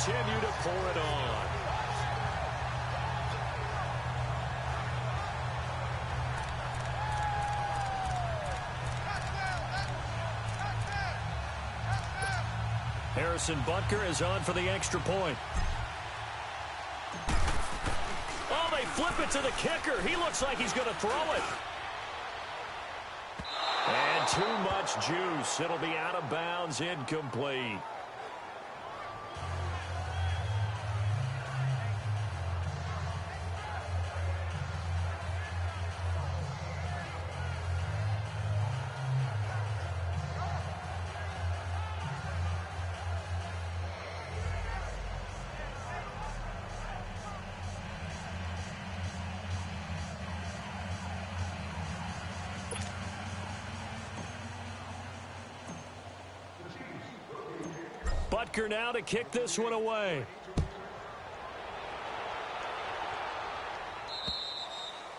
continue to pour it on. Harrison Butker is on for the extra point. Oh, they flip it to the kicker. He looks like he's going to throw it. And too much juice. It'll be out of bounds, incomplete. Butker now to kick this one away.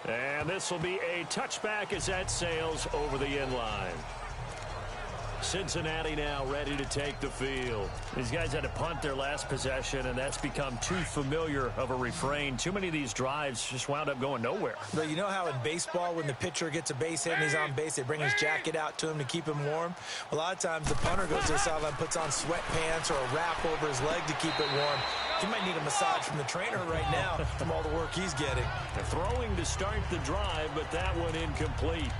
And this will be a touchback as that sails over the end line. Cincinnati now ready to take the field. These guys had to punt their last possession, and that's become too familiar of a refrain. Too many of these drives just wound up going nowhere. But you know how in baseball, when the pitcher gets a base hit and he's on base, they bring his jacket out to him to keep him warm? A lot of times the punter goes to the sideline, puts on sweatpants or a wrap over his leg to keep it warm. He might need a massage from the trainer right now from all the work he's getting. They're throwing to start the drive, but that one incomplete.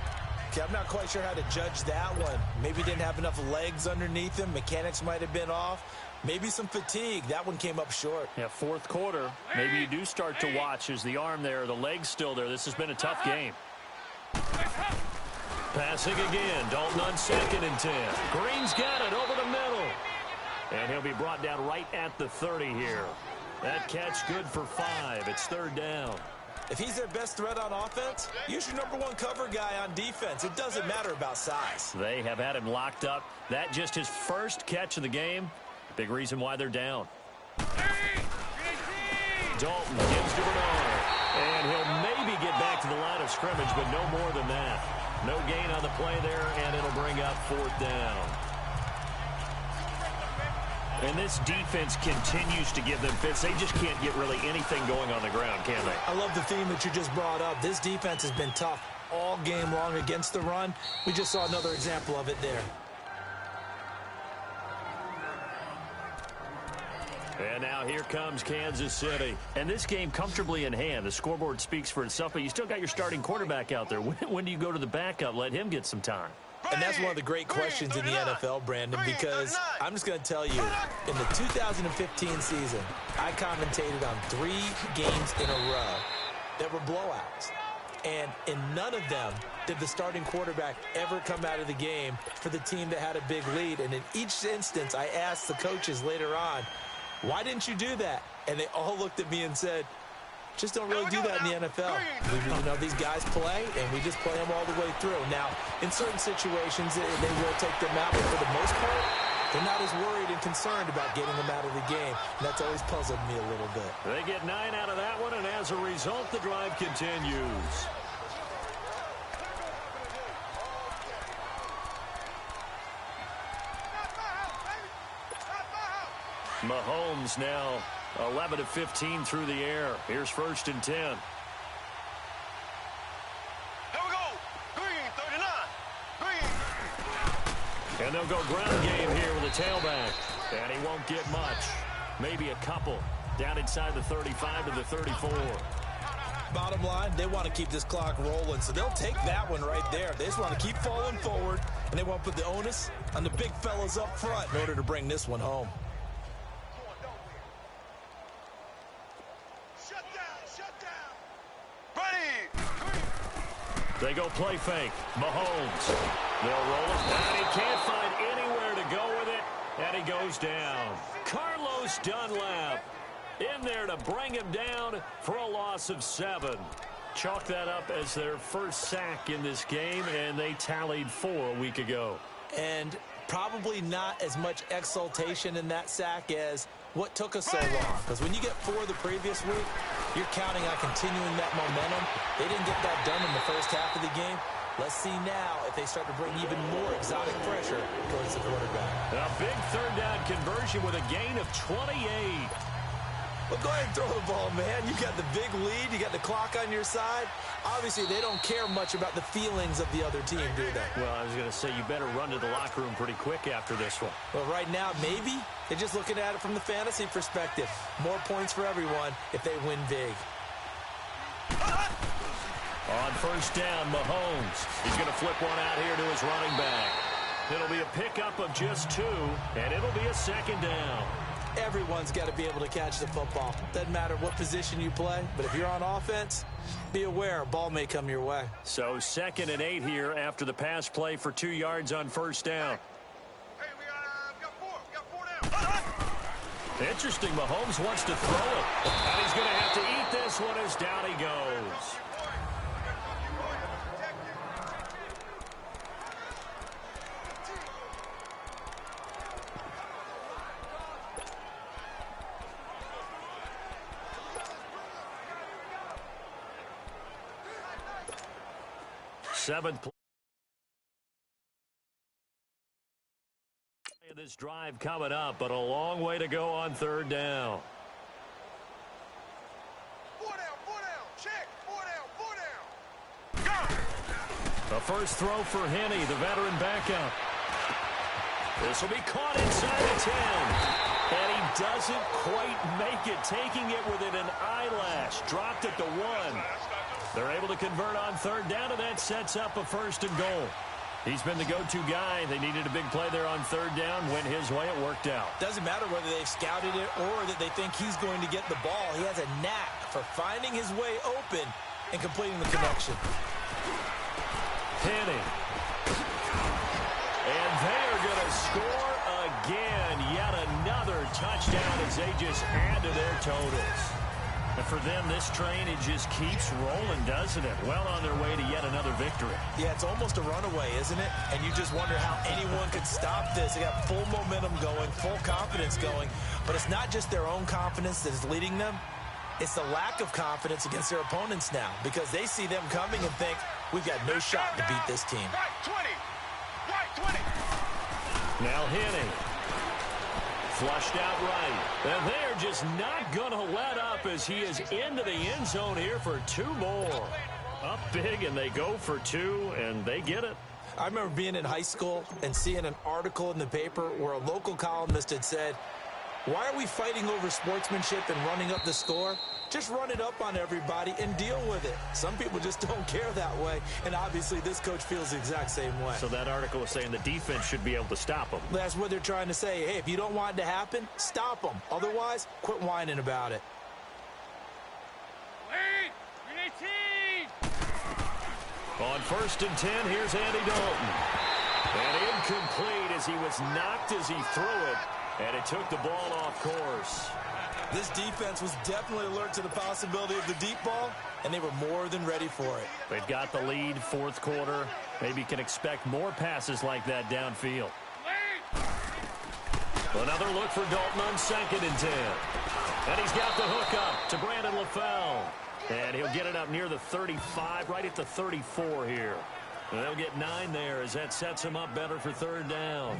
Okay, I'm not quite sure how to judge that one. Maybe didn't have enough legs underneath him. Mechanics might have been off. Maybe some fatigue. That one came up short. Yeah, fourth quarter. Maybe you do start to watch as the arm there, the leg's still there. This has been a tough game. Passing again. Dalton on 2nd and 10. Green's got it over the middle. And he'll be brought down right at the 30 here. That catch good for 5. It's 3rd down. If he's their best threat on offense, use your #1 cover guy on defense. It doesn't matter about size. They have had him locked up. That just his first catch of the game. Big reason why they're down. Dalton gives to Bernard. And he'll maybe get back to the line of scrimmage, but no more than that. No gain on the play there, and it'll bring up 4th down. And this defense continues to give them fits. They just can't get really anything going on the ground, can they? I love the theme that you just brought up. This defense has been tough all game long against the run. We just saw another example of it there. And now here comes Kansas City. And this game comfortably in hand. The scoreboard speaks for itself, but you still got your starting quarterback out there. When do you go to the backup? Let him get some time. And that's one of the great questions in the NFL, Brandon, because I'm just going to tell you, in the 2015 season, I commentated on 3 games in a row that were blowouts. And in none of them did the starting quarterback ever come out of the game for the team that had a big lead. And in each instance, I asked the coaches later on, why didn't you do that? And they all looked at me and said, just don't really do that in the NFL. These guys play, and we just play them all the way through. Now, in certain situations, they will take them out, but for the most part, they're not as worried and concerned about getting them out of the game. And that's always puzzled me a little bit. They get 9 out of that one, and as a result, the drive continues. Mahomes now 11 of 15 through the air. Here's 1st and 10. Here we go. Green, 39. Green. And they'll go ground game here with a tailback. And he won't get much. Maybe a couple. Down inside the 35 to the 34. Bottom line, they want to keep this clock rolling, so they'll take that one right there. They just want to keep falling forward, and they want to put the onus on the big fellas up front in order to bring this one home. They go play fake. Mahomes. They'll roll it. And he can't find anywhere to go with it. And he goes down. Carlos Dunlap in there to bring him down for a loss of 7. Chalk that up as their first sack in this game, and they tallied 4 a week ago. And probably not as much exultation in that sack as what took us so long. Because when you get 4 the previous week, you're counting on continuing that momentum. They didn't get that done in the first half of the game. Let's see now if they start to bring even more exotic pressure towards the quarterback. A big 3rd down conversion with a gain of 28. Well, go ahead and throw the ball, man. You got the big lead. You got the clock on your side. Obviously, they don't care much about the feelings of the other team, do they? Well, I was going to say you better run to the locker room pretty quick after this one. Well, right now, maybe. They're just looking at it from the fantasy perspective. More points for everyone if they win big. On first down, Mahomes. He's going to flip one out here to his running back. It'll be a pickup of just 2, and it'll be a second down. Everyone's got to be able to catch the football. Doesn't matter what position you play, but if you're on offense, be aware a ball may come your way. So 2nd and 8 here after the pass play for 2 yards on first down. Hey, we got 4 down. Interesting, Mahomes wants to throw it. And he's going to have to eat this one as down he goes. Seventh play of this drive coming up, but a long way to go on third down. 4 down. Check. 4 down. Go. The first throw for Henney, the veteran backup. This will be caught inside the 10. And he doesn't quite make it, taking it within an eyelash. Dropped it to 1. They're able to convert on third down, and that sets up a 1st and goal. He's been the go-to guy. They needed a big play there on third down. Went his way. It worked out. Doesn't matter whether they've scouted it or that they think he's going to get the ball. He has a knack for finding his way open and completing the connection. Penny. And they are going to score again. Yet another touchdown as they just add to their totals. And for them, this train, it just keeps rolling, doesn't it? Well on their way to yet another victory. Yeah, it's almost a runaway, isn't it? And you just wonder how anyone could stop this. They got full momentum going, full confidence going. But it's not just their own confidence that is leading them. It's the lack of confidence against their opponents now, because they see them coming and think, we've got no shot to beat this team. Right 20. Now Henney. Flushed out right. And they're just not going to let up as he is into the end zone here for 2 more. Up big, and they go for 2, and they get it. I remember being in high school and seeing an article in the paper where a local columnist had said, why are we fighting over sportsmanship and running up the score? Just run it up on everybody and deal with it. Some people just don't care that way, and obviously this coach feels the exact same way. So that article was saying the defense should be able to stop them. That's what they're trying to say. Hey, if you don't want it to happen, stop them. Otherwise, quit whining about it. Lead. 18. On 1st and 10, here's Andy Dalton. And incomplete as he was knocked as he threw it, and it took the ball off course. This defense was definitely alert to the possibility of the deep ball, and they were more than ready for it. They've got the lead, 4th quarter. Maybe can expect more passes like that downfield. Another look for Dalton on 2nd and 10. And he's got the hook up to Brandon LaFell. And he'll get it up near the 35, right at the 34 here. And they'll get 9 there as that sets him up better for third down.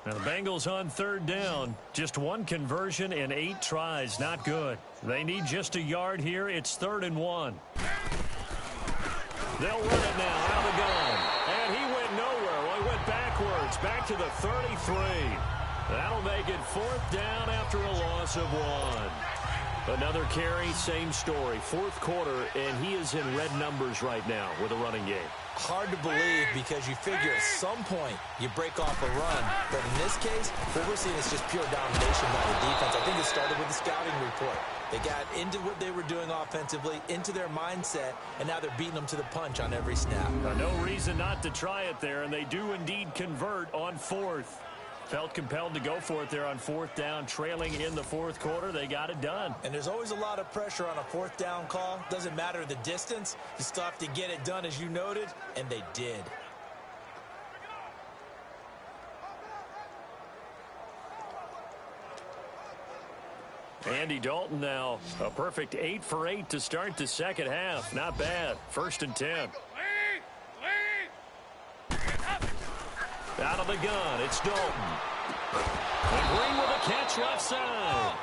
Now the Bengals on third down. Just 1 conversion in 8 tries. Not good. They need just a yard here. It's 3rd and 1. They'll run it now out of the gun. And he went nowhere. Well, he went backwards. Back to the 33. That'll make it 4th down after a loss of 1. Another carry, same story. 4th quarter, and he is in red numbers right now with a running game. Hard to believe because you figure at some point you break off a run. But in this case, what we're seeing is just pure domination by the defense. I think it started with the scouting report. They got into what they were doing offensively, into their mindset, and now they're beating them to the punch on every snap. No reason not to try it there, and they do indeed convert on 4th. Felt compelled to go for it there on 4th down, trailing in the 4th quarter. They got it done. And there's always a lot of pressure on a 4th down call. Doesn't matter the distance. You still have to get it done, as you noted, and they did. Andy Dalton now a perfect 8 for 8 to start the second half. Not bad. 1st and 10. Out of the gun, it's Dalton. And Green with a catch left side.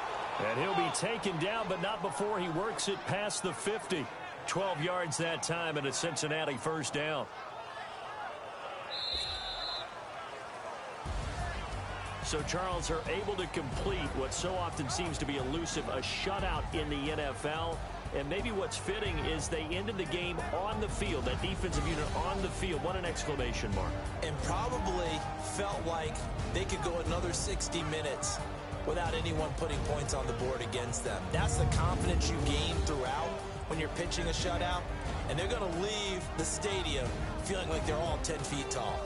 And he'll be taken down, but not before he works it past the 50. 12 yards that time and a Cincinnati first down. So, Charles, are able to complete what so often seems to be elusive, a shutout in the NFL. And maybe what's fitting is they ended the game on the field, that defensive unit on the field. What an exclamation mark. And probably felt like they could go another 60 minutes without anyone putting points on the board against them. That's the confidence you gain throughout when you're pitching a shutout. And they're going to leave the stadium feeling like they're all 10 feet tall.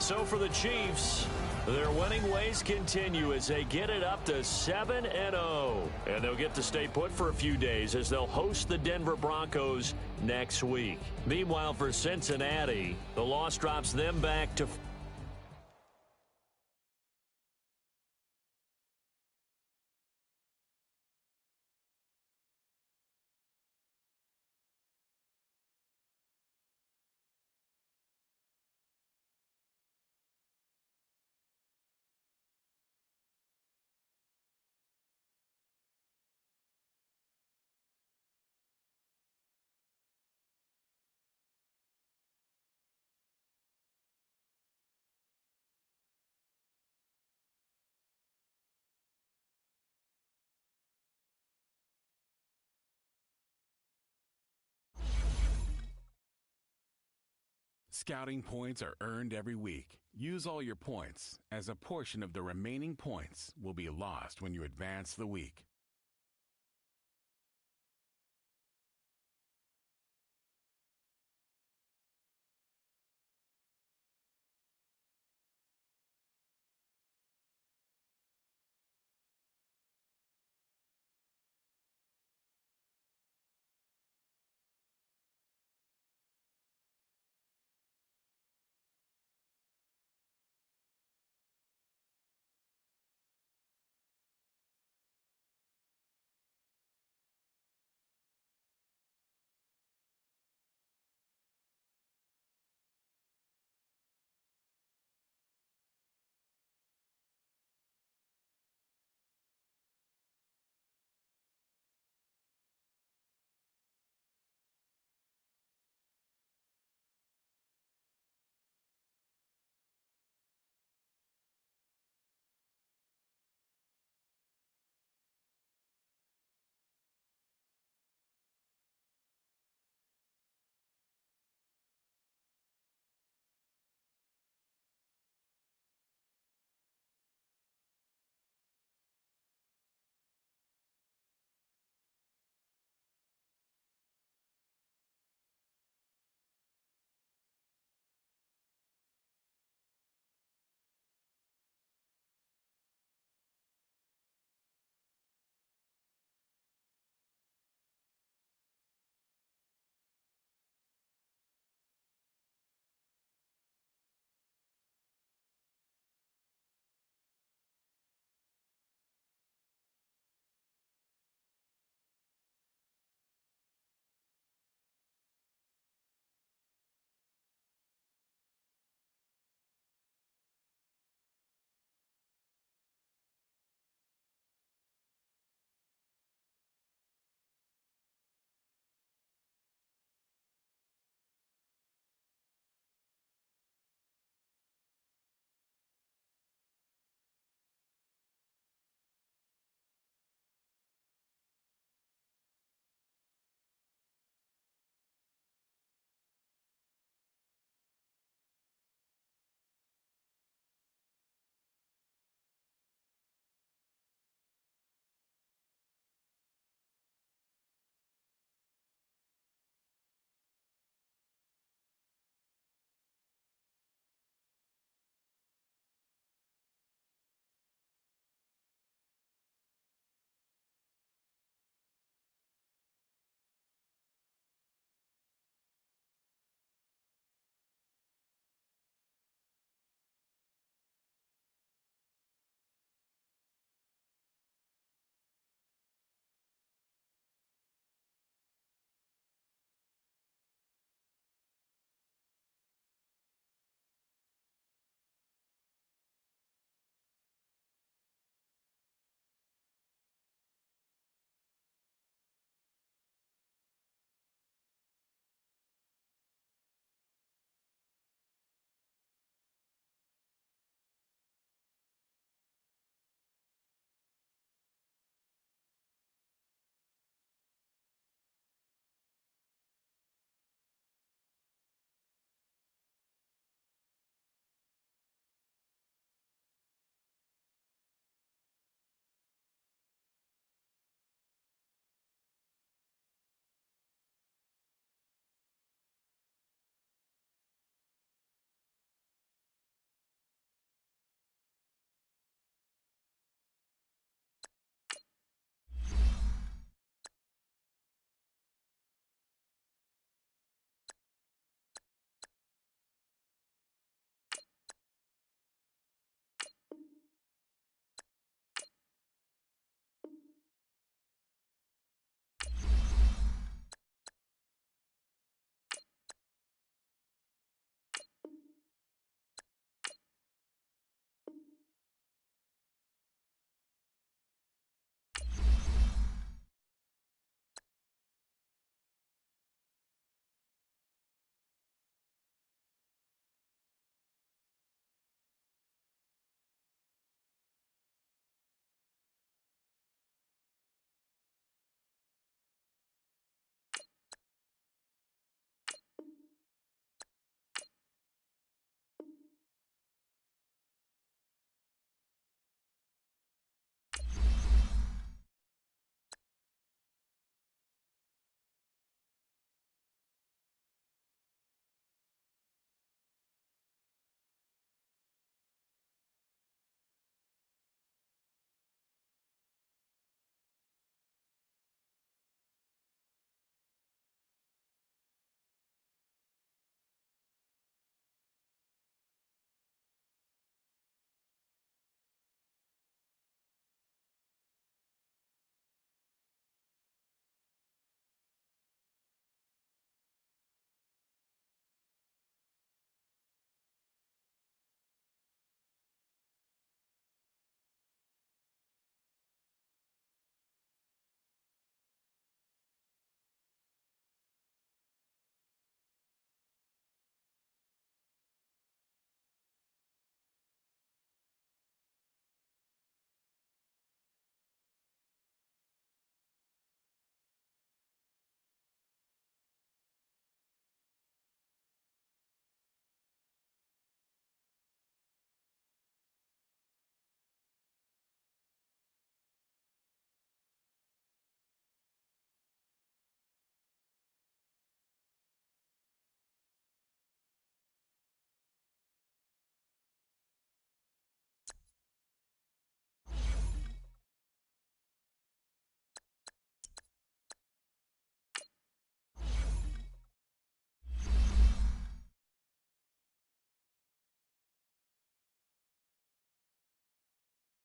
So for the Chiefs, their winning ways continue as they get it up to 7-0. And they'll get to stay put for a few days as they'll host the Denver Broncos next week. Meanwhile, for Cincinnati, the loss drops them back to Scouting points are earned every week. Use all your points, as a portion of the remaining points will be lost when you advance the week.